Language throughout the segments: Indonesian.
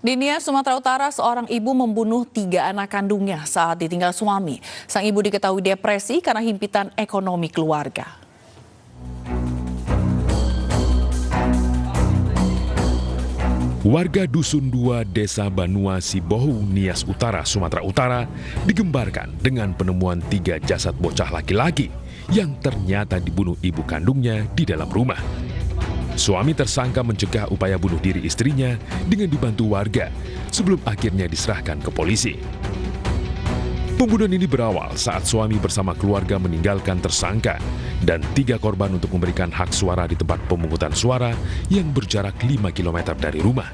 Di Nias, Sumatera Utara, seorang ibu membunuh 3 anak kandungnya saat ditinggal suami. Sang ibu diketahui depresi karena himpitan ekonomi keluarga. Warga Dusun 2 Desa Banua Sibohu, Nias Utara, Sumatera Utara digembarkan dengan penemuan 3 jasad bocah laki-laki yang ternyata dibunuh ibu kandungnya di dalam rumah. Suami tersangka mencegah upaya bunuh diri istrinya dengan dibantu warga sebelum akhirnya diserahkan ke polisi. Pembunuhan ini berawal saat suami bersama keluarga meninggalkan tersangka dan 3 korban untuk memberikan hak suara di tempat pemungutan suara yang berjarak 5 km dari rumah.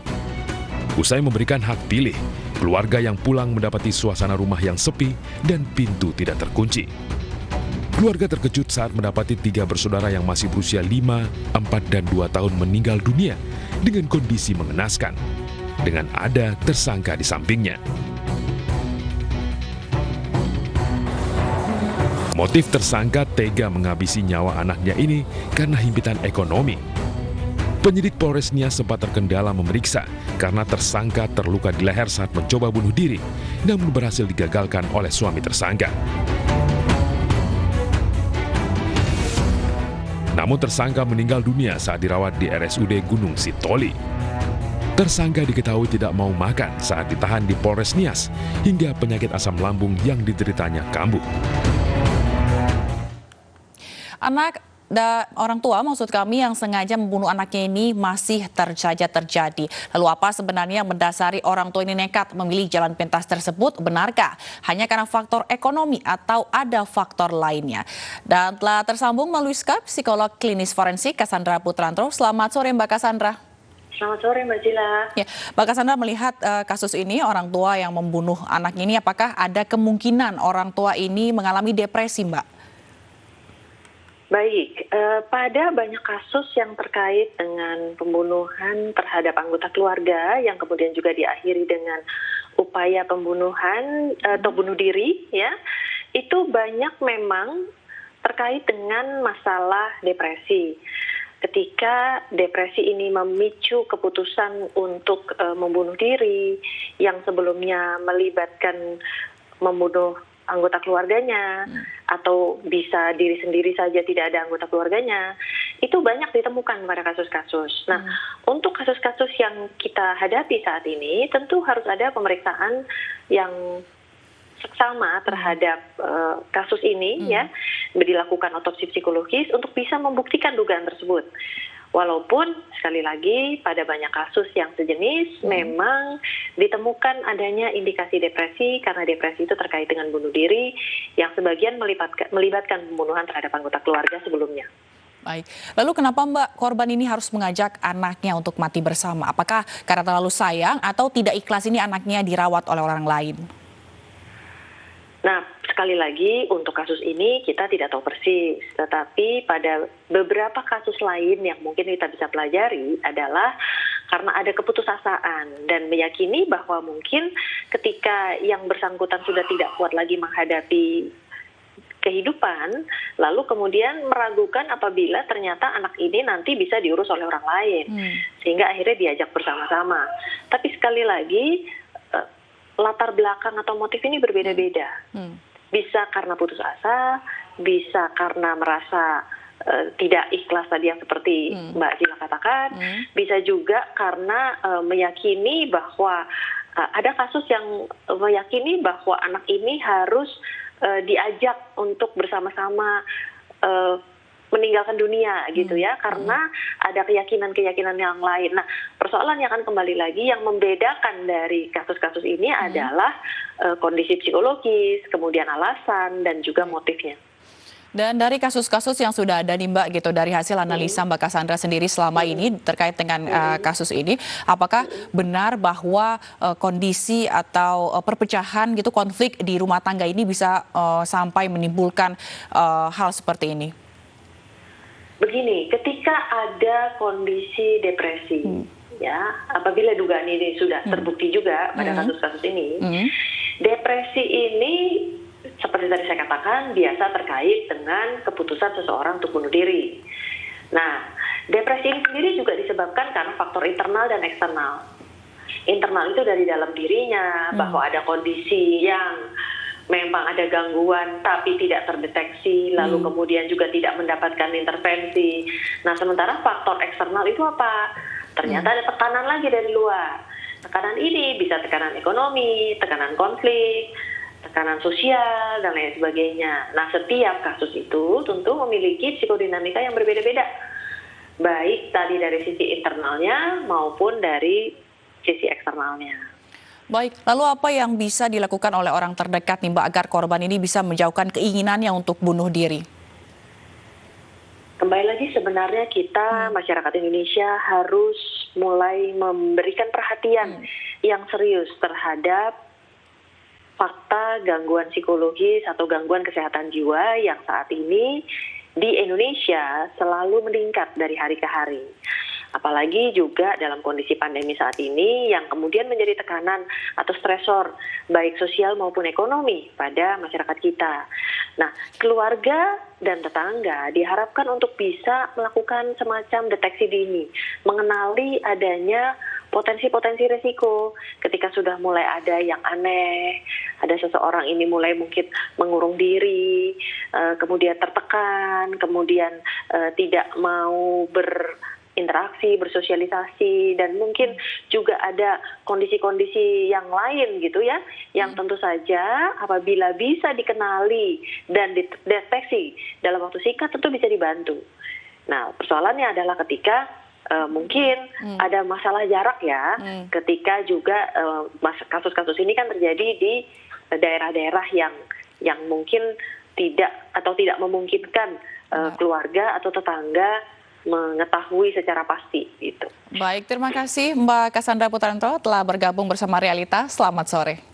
Usai memberikan hak pilih, keluarga yang pulang mendapati suasana rumah yang sepi dan pintu tidak terkunci. Keluarga terkejut saat mendapati 3 bersaudara yang masih berusia 5, 4, dan 2 tahun meninggal dunia dengan kondisi mengenaskan, dengan ada tersangka di sampingnya. Motif tersangka tega menghabisi nyawa anaknya ini karena himpitan ekonomi. Penyidik Polres Nias sempat terkendala memeriksa karena tersangka terluka di leher saat mencoba bunuh diri, namun berhasil digagalkan oleh suami tersangka. Namun tersangka meninggal dunia saat dirawat di RSUD Gunung Sitoli. Tersangka diketahui tidak mau makan saat ditahan di Polres Nias hingga penyakit asam lambung yang dideritanya kambuh. Orang tua maksud kami yang sengaja membunuh anaknya ini masih terjadi. Lalu apa sebenarnya yang mendasari orang tua ini nekat memilih jalan pintas tersebut? Benarkah hanya karena faktor ekonomi atau ada faktor lainnya? Dan telah tersambung melalui Skype psikolog klinis forensik Cassandra Putranto. Selamat sore Mbak Cassandra. Selamat sore Mbak Jila. Ya, Mbak Cassandra melihat kasus ini, orang tua yang membunuh anaknya ini, apakah ada kemungkinan orang tua ini mengalami depresi, Mbak? Baik, pada banyak kasus yang terkait dengan pembunuhan terhadap anggota keluarga yang kemudian juga diakhiri dengan upaya pembunuhan atau bunuh diri, ya, itu banyak memang terkait dengan masalah depresi. Ketika depresi ini memicu keputusan untuk membunuh diri yang sebelumnya melibatkan membunuh anggota keluarganya, atau bisa diri sendiri saja tidak ada anggota keluarganya, itu banyak ditemukan pada kasus-kasus. Nah, untuk kasus-kasus yang kita hadapi saat ini, tentu harus ada pemeriksaan yang seksama terhadap kasus ini, ya, dilakukan otopsi psikologis untuk bisa membuktikan dugaan tersebut. Walaupun sekali lagi pada banyak kasus yang sejenis memang ditemukan adanya indikasi depresi karena depresi itu terkait dengan bunuh diri yang sebagian melibatkan pembunuhan terhadap anggota keluarga sebelumnya. Baik, lalu kenapa Mbak korban ini harus mengajak anaknya untuk mati bersama? Apakah karena terlalu sayang atau tidak ikhlas ini anaknya dirawat oleh orang lain? Nah, sekali lagi untuk kasus ini kita tidak tahu persis, tetapi pada beberapa kasus lain yang mungkin kita bisa pelajari adalah karena ada keputusasaan dan meyakini bahwa mungkin ketika yang bersangkutan sudah tidak kuat lagi menghadapi kehidupan, lalu kemudian meragukan apabila ternyata anak ini nanti bisa diurus oleh orang lain, sehingga akhirnya diajak bersama-sama. Tapi sekali lagi, latar belakang atau motif ini berbeda-beda. Bisa karena putus asa, bisa karena merasa tidak ikhlas tadi yang seperti Mbak Jila katakan, bisa juga karena meyakini bahwa ada kasus yang meyakini bahwa anak ini harus diajak untuk bersama-sama meninggalkan dunia gitu ya, karena ada keyakinan-keyakinan yang lain. Nah, persoalannya akan kembali lagi yang membedakan dari kasus-kasus ini adalah kondisi psikologis, kemudian alasan dan juga motifnya. Dan dari kasus-kasus yang sudah ada nih Mbak gitu, dari hasil analisa Mbak Cassandra sendiri selama ini terkait dengan kasus ini, apakah benar bahwa kondisi atau perpecahan gitu, konflik di rumah tangga ini bisa sampai menimbulkan hal seperti ini? Begini, ketika ada kondisi depresi, ya, apabila dugaan ini sudah terbukti juga pada kasus-kasus ini, depresi ini seperti tadi saya katakan biasa terkait dengan keputusan seseorang untuk bunuh diri. Nah, depresi ini sendiri juga disebabkan karena faktor internal dan eksternal. internal itu dari dalam dirinya, bahwa ada kondisi yang memang ada gangguan tapi tidak terdeteksi, lalu kemudian juga tidak mendapatkan intervensi. Nah, sementara faktor eksternal itu apa? Ternyata ada tekanan lagi dari luar. Tekanan ini bisa tekanan ekonomi, tekanan konflik, tekanan sosial, dan lain sebagainya. Nah, setiap kasus itu tentu memiliki psikodinamika yang berbeda-beda. Baik tadi dari sisi internalnya maupun dari sisi eksternalnya. Baik, lalu apa yang bisa dilakukan oleh orang terdekat nih Mbak agar korban ini bisa menjauhkan keinginannya untuk bunuh diri? Kembali lagi sebenarnya kita masyarakat Indonesia harus mulai memberikan perhatian yang serius terhadap fakta gangguan psikologis atau gangguan kesehatan jiwa yang saat ini di Indonesia selalu meningkat dari hari ke hari. Apalagi juga dalam kondisi pandemi saat ini yang kemudian menjadi tekanan atau stresor baik sosial maupun ekonomi pada masyarakat kita. Nah, keluarga dan tetangga diharapkan untuk bisa melakukan semacam deteksi dini, mengenali adanya potensi-potensi risiko ketika sudah mulai ada yang aneh, ada seseorang ini mulai mungkin mengurung diri, kemudian tertekan, kemudian tidak mau berinteraksi, bersosialisasi, dan mungkin juga ada kondisi-kondisi yang lain gitu ya, yang tentu saja apabila bisa dikenali dan dideteksi dalam waktu singkat tentu bisa dibantu. Nah, persoalannya adalah ketika mungkin ada masalah jarak ya, ketika juga kasus-kasus ini kan terjadi di daerah-daerah yang mungkin tidak memungkinkan keluarga atau tetangga mengetahui secara pasti gitu. Baik, terima kasih Mbak Cassandra Putranto telah bergabung bersama Realita. Selamat sore.